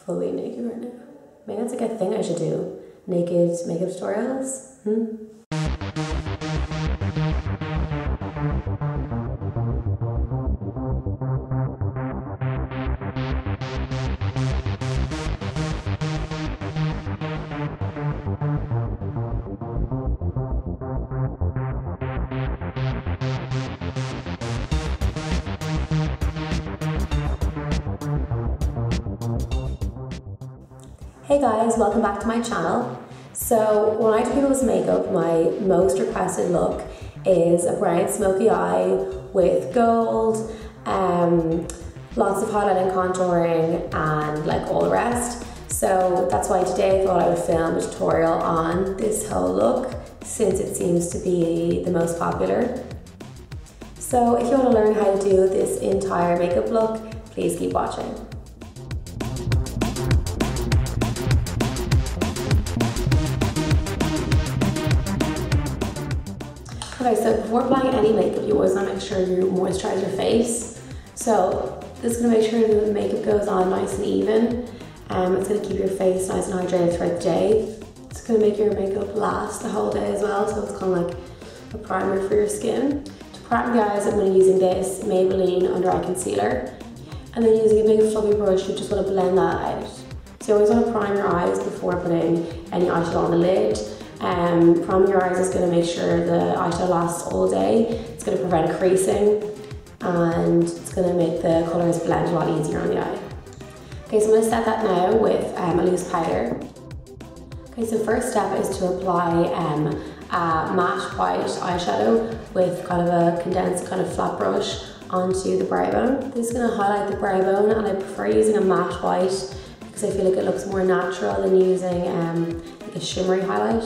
fully naked right now. Maybe that's like a thing I should do. Naked makeup tutorials. Hey guys, welcome back to my channel. So when I do people's makeup, my most requested look is a brown smoky eye with gold, lots of highlighting, contouring, and like all the rest. So that's why today I thought I would film a tutorial on this whole look, since it seems to be the most popular. So if you want to learn how to do this entire makeup look, please keep watching. Okay, so before applying any makeup, you always want to make sure you moisturize your face. So this is going to make sure the makeup goes on nice and even. It's going to keep your face nice and hydrated throughout the day. It's going to make your makeup last the whole day as well, so it's kind of like a primer for your skin. To prime the eyes, I'm going to be using this Maybelline Under Eye Concealer. And then using a big fluffy brush, you just want to blend that out. So you always want to prime your eyes before putting any eyeshadow on the lid. Priming your eyes is going to make sure the eyeshadow lasts all day. It's going to prevent creasing, and it's going to make the colours blend a lot easier on the eye. Okay, so I'm going to set that now with a loose powder. Okay, so first step is to apply a matte white eyeshadow with kind of a condensed kind of flat brush onto the brow bone. This is going to highlight the brow bone, and I prefer using a matte white because I feel like it looks more natural than using like a shimmery highlight.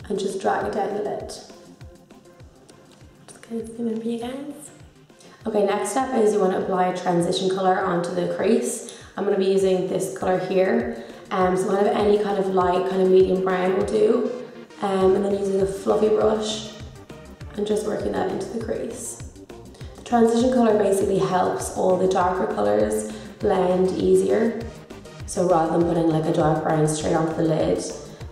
And just drag it down the lid. Just kind of zoom in for you guys. Okay, next step is you want to apply a transition colour onto the crease. I'm going to be using this colour here. So kind of any kind of light, kind of medium brown will do. And then using a fluffy brush and just working that into the crease. The transition colour basically helps all the darker colours blend easier. So rather than putting like a dark brown straight onto the lid,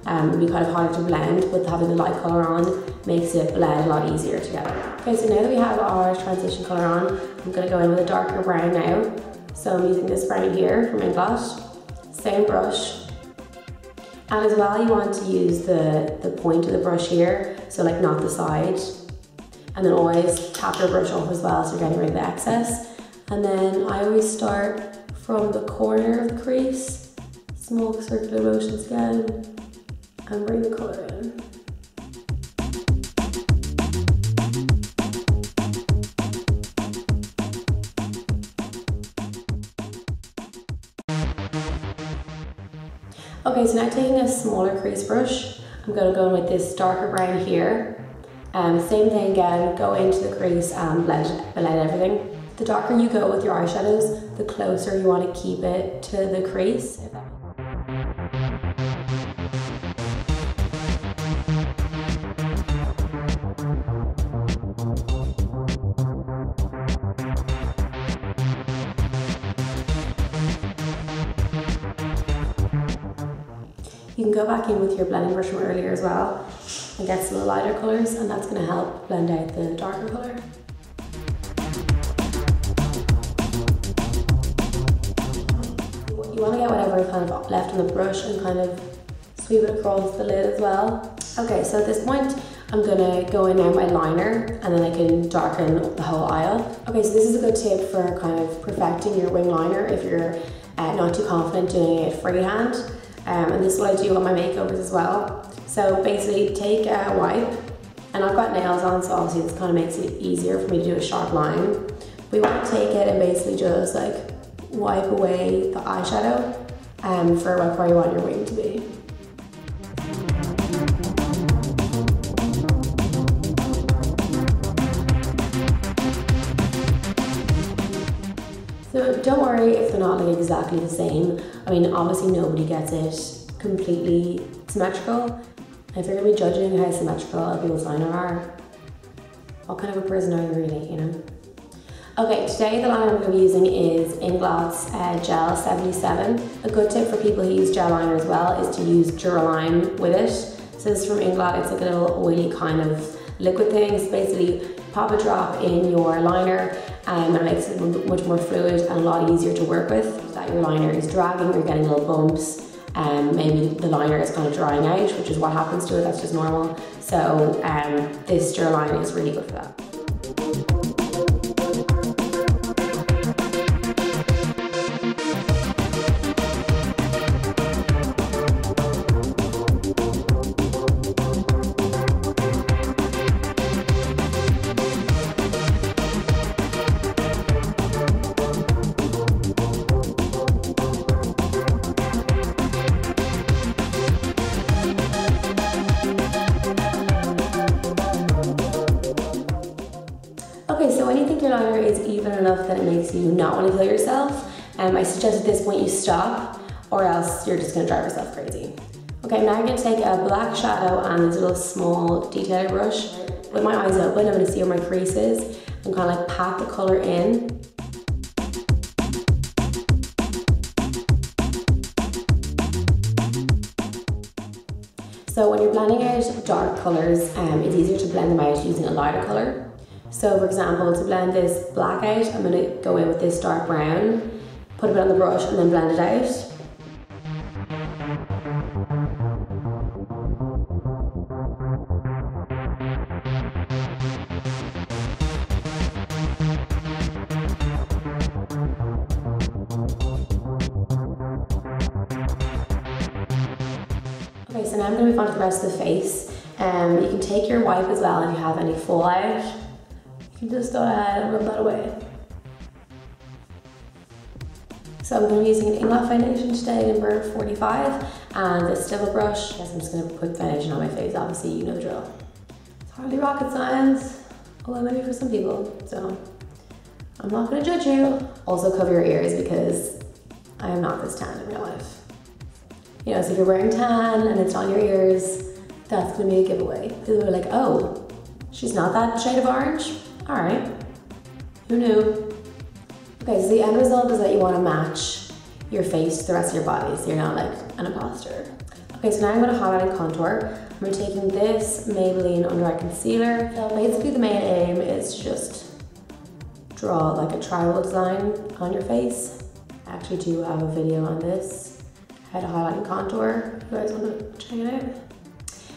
it'd be kind of harder to blend, with having the light colour on makes it blend a lot easier together. Okay, so now that we have our transition colour on, I'm going to go in with a darker brown now. So I'm using this brown here from Inglot, same brush. And as well, you want to use the point of the brush here, so like not the side. And then always tap your brush off as well, so you're getting rid of the excess. And then I always start from the corner of the crease, small circular motions again, and bring the colour in. Okay, so now taking a smaller crease brush, I'm going to go in with this darker brown here. Same thing again, go into the crease and blend everything. The darker you go with your eyeshadows, the closer you want to keep it to the crease. You can go back in with your blending brush from earlier as well and get some lighter colours, and that's going to help blend out the darker colour. You want to get whatever kind of left on the brush and kind of sweep it across the lid as well. Okay, so at this point I'm going to go in now with my liner, and then I can darken the whole eye up. Okay, so this is a good tip for kind of perfecting your wing liner if you're not too confident doing it freehand. And this is what I do on my makeovers as well. So basically take a wipe, and I've got nails on, so obviously this kind of makes it easier for me to do a sharp line. We want to take it and basically just like wipe away the eyeshadow for where you want your wing to be. So don't worry if they're not like exactly the same. I mean, obviously nobody gets it completely symmetrical. If you're gonna be judging how symmetrical people's liner are, what kind of a person are you really, you know? Okay, today the liner I'm going to be using is Inglot's Gel 77. A good tip for people who use gel liner as well is to use Duraline with it. So this is from Inglot. It's like a little oily kind of liquid thing. It's basically pop a drop in your liner and it makes it much more fluid and a lot easier to work with. So that your liner is dragging or you're getting little bumps. Maybe the liner is kind of drying out, which is what happens to it, that's just normal. So this Duraline is really good for that. Okay, so when you think your liner is even enough that it makes you not want to kill yourself, I suggest at this point you stop, or else you're just going to drive yourself crazy. Okay, now I'm going to take a black shadow and this little small detailer brush. With my eyes open, I'm going to see where my crease is and kind of like pat the colour in. So when you're blending out dark colours, it's easier to blend them out using a lighter colour. So for example, to blend this black out, I'm going to go in with this dark brown, put a bit on the brush and then blend it out. Okay, so now I'm going to move on to the rest of the face. You can take your wipe as well if you have any fallout. You can just go ahead and rub that away. So I'm going to be using an Inglot foundation today, number 45, and this stipple brush. Yes, I'm just going to put foundation on my face, obviously you know the drill. It's hardly rocket science, although maybe for some people, so I'm not going to judge you. Also cover your ears because I am not this tan in real life. You know, so if you're wearing tan and it's on your ears, that's going to be a giveaway. People are like, oh, she's not that shade of orange? All right, who knew? Okay, so the end result is that you want to match your face to the rest of your body, so you're not like an imposter. Okay, so now I'm going to highlight and contour. I'm taking this Maybelline under eye concealer. So basically the main aim is to just draw like a tribal design on your face. I actually do have a video on this, how to highlight and contour, if you guys want to check it out.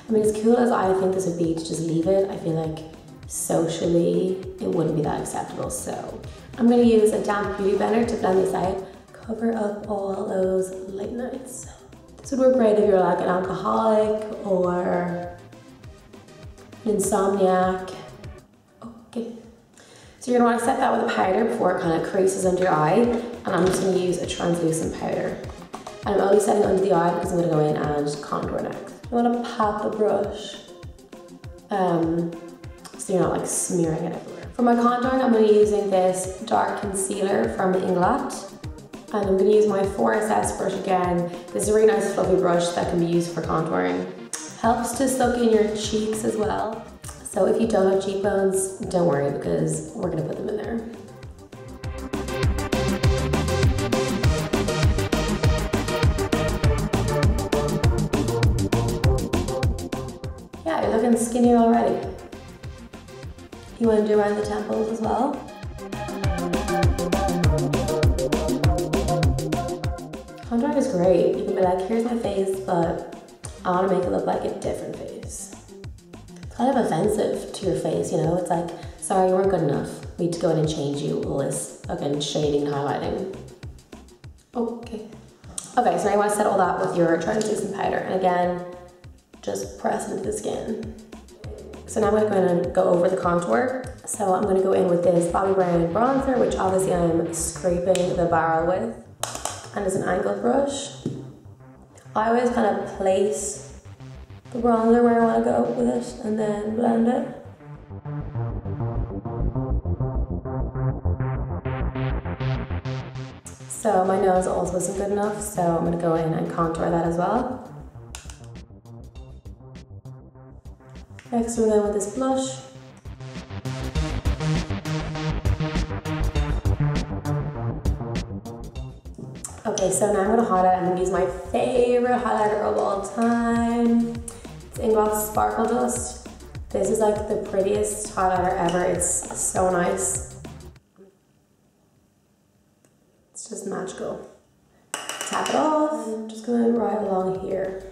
I mean, as cool as I think this would be to just leave it, I feel like socially it wouldn't be that acceptable. So I'm going to use a damp beauty blender to blend this out, cover up all those late nights. This would work great if you're like an alcoholic or an insomniac. Okay, so you're going to want to set that with a powder before it kind of creases under your eye, and I'm just going to use a translucent powder. And I'm only setting it under the eye because I'm going to go in and contour next. I want to pat the brush so you're not like smearing it everywhere. For my contouring, I'm going to be using this dark concealer from Inglot. And I'm going to use my 4SS brush again. This is a really nice fluffy brush that can be used for contouring. Helps to soak in your cheeks as well. So if you don't have cheekbones, don't worry because we're going to put them in there. Yeah, you're looking skinny already. You want to do around the temples as well. Contouring is great. You can be like, here's my face, but I want to make it look like a different face. It's kind of offensive to your face, you know? It's like, sorry, you weren't good enough. We need to go in and change you with all this fucking shading and highlighting. Okay. Okay, so now you want to set all that with your translucent powder. And again, just press into the skin. So now I'm going to go over the contour. So I'm going to go in with this Bobbi Brown bronzer, which obviously I'm scraping the barrel with. And it's an angled brush. I always kind of place the bronzer where I want to go with it and then blend it. So my nose also isn't good enough, so I'm going to go in and contour that as well. Next we're going with this blush. Okay, so now I'm gonna highlight. I'm gonna use my favorite highlighter of all time. It's Inglot Sparkle Dust. This is like the prettiest highlighter ever. It's so nice. It's just magical. Tap it off. I'm just going right along here.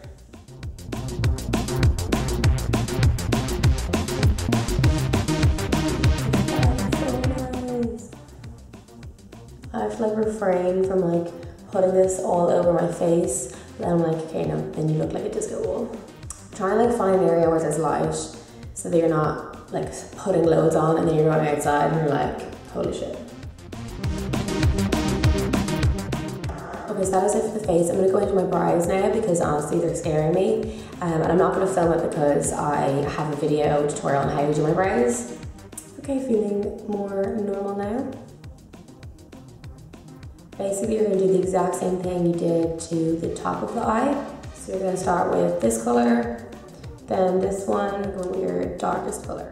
I have to like refrain from like putting this all over my face. Then I'm like, okay, no, then you look like a disco ball. I'm trying to like find an area where there's light so that you're not like putting loads on and then you're going outside and you're like, holy shit. Okay, so that is it for the face. I'm gonna go into my brows now because honestly they're scaring me. And I'm not gonna film it because I have a video tutorial on how to do my brows. Okay, feeling more normal now. Basically, you're gonna do the exact same thing you did to the top of the eye. So you're gonna start with this color, then this one, going with your darkest color.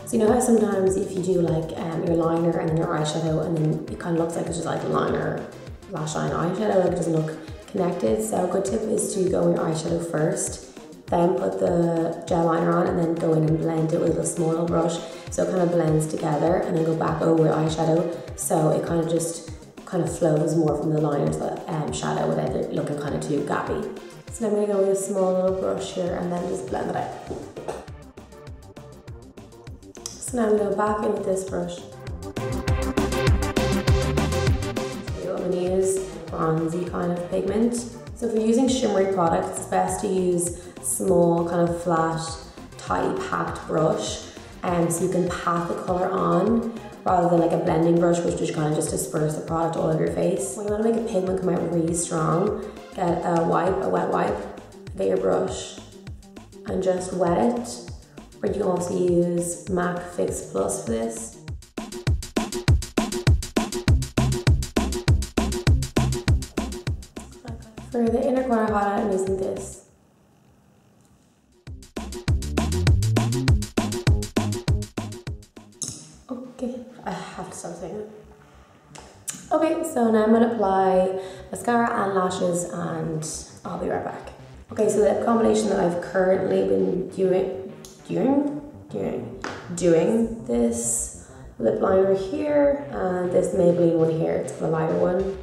So you know how sometimes if you do like your liner and then your eyeshadow and then it kind of looks like it's just like a liner, lash line eyeshadow, like it doesn't look connected. So a good tip is to go with your eyeshadow first, then put the gel liner on and then go in and blend it with a small little brush so it kind of blends together, and then go back over with eyeshadow so it kind of just flows more from the liner to the shadow without it looking kind of too gappy. So then I'm going to go with a small little brush here and then just blend it out. So now I'm going to go back in with this brush. So I'm going to use bronzy kind of pigment. So if you're using shimmery products, it's best to use small, kind of flat, tight packed brush, so you can pat the colour on rather than like a blending brush which just kind of just disperse the product all over your face. When you want to make a pigment come out really strong, get a wet wipe, get your brush and just wet it. Or you can also use MAC Fix Plus for this. For the inner corner highlight, I'm using this. Okay, I have to stop saying it. Okay, so now I'm going to apply mascara and lashes and I'll be right back. Okay, so the combination that I've currently been doing this lip liner here and this Maybelline one here, it's the lighter one.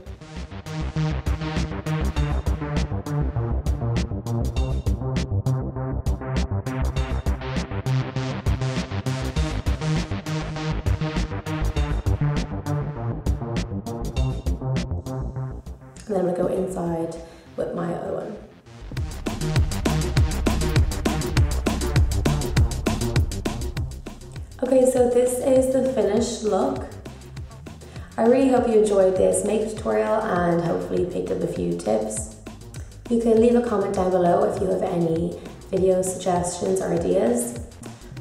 And then I'm going to go inside with my other one. Okay, so this is the finished look. I really hope you enjoyed this makeup tutorial and hopefully picked up a few tips. You can leave a comment down below if you have any video suggestions or ideas.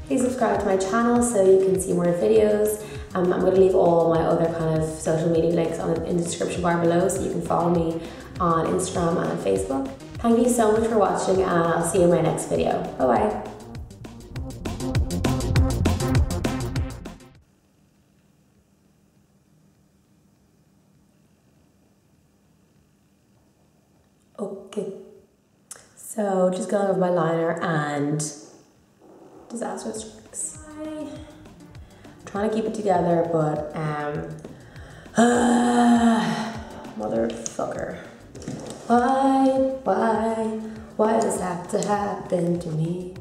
Please subscribe to my channel so you can see more videos. I'm going to leave all my other kind of social media links in the description bar below so you can follow me on Instagram and Facebook. Thank you so much for watching and I'll see you in my next video. Bye bye. Okay, so just going over my liner and disastrous tricks. I'm trying to keep it together, but motherfucker. Why does this have to happen to me?